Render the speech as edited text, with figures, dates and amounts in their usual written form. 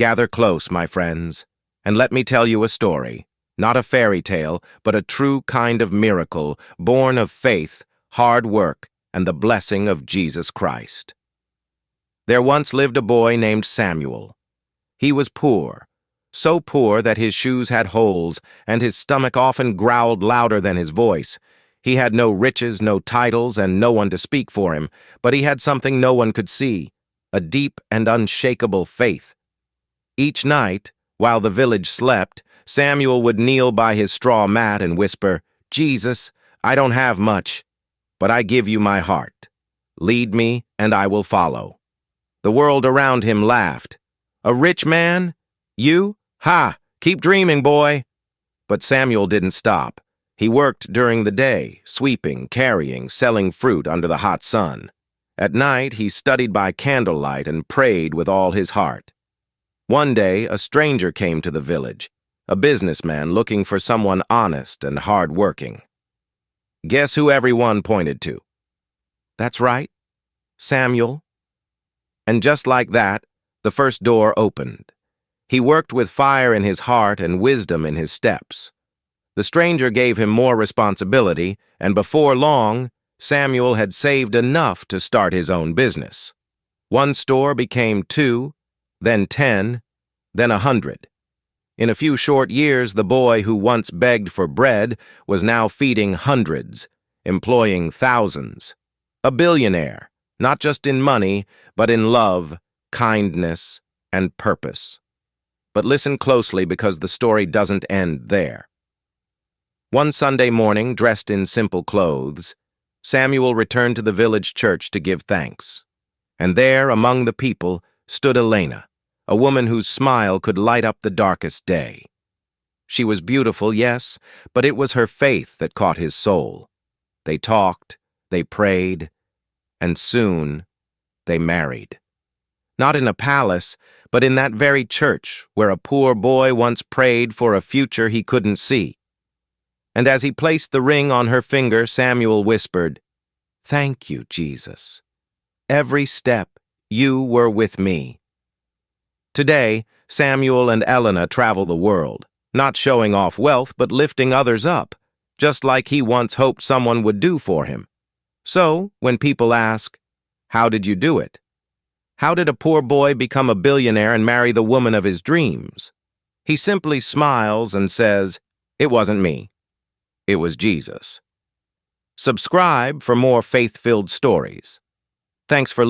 Gather close, my friends, and let me tell you a story, not a fairy tale, but a true kind of miracle, born of faith, hard work, and the blessing of Jesus Christ. There once lived a boy named Samuel. He was poor, so poor that his shoes had holes, and his stomach often growled louder than his voice. He had no riches, no titles, and no one to speak for him, but he had something no one could see, a deep and unshakable faith. Each night, while the village slept, Samuel would kneel by his straw mat and whisper, "Jesus, I don't have much, but I give you my heart. Lead me, and I will follow." The world around him laughed. "A rich man? You? Ha! Keep dreaming, boy." But Samuel didn't stop. He worked during the day, sweeping, carrying, selling fruit under the hot sun. At night, he studied by candlelight and prayed with all his heart. One day, a stranger came to the village, a businessman looking for someone honest and hard-working. Guess who everyone pointed to? That's right, Samuel. And just like that, the first door opened. He worked with fire in his heart and wisdom in his steps. The stranger gave him more responsibility, and before long, Samuel had saved enough to start his own business. One store became 2, then 10, then 100. In a few short years, the boy who once begged for bread was now feeding hundreds, employing thousands. A billionaire, not just in money, but in love, kindness, and purpose. But listen closely because the story doesn't end there. One Sunday morning, dressed in simple clothes, Samuel returned to the village church to give thanks. And there, among the people, stood Elena, a woman whose smile could light up the darkest day. She was beautiful, yes, but it was her faith that caught his soul. They talked, they prayed, and soon they married. Not in a palace, but in that very church where a poor boy once prayed for a future he couldn't see. And as he placed the ring on her finger, Samuel whispered, "Thank you, Jesus. Every step you were with me." Today, Samuel and Elena travel the world, not showing off wealth but lifting others up, just like he once hoped someone would do for him. So, when people ask, "How did you do it?" How did a poor boy become a billionaire and marry the woman of his dreams? He simply smiles and says, "It wasn't me. It was Jesus." Subscribe for more faith-filled stories. Thanks for listening.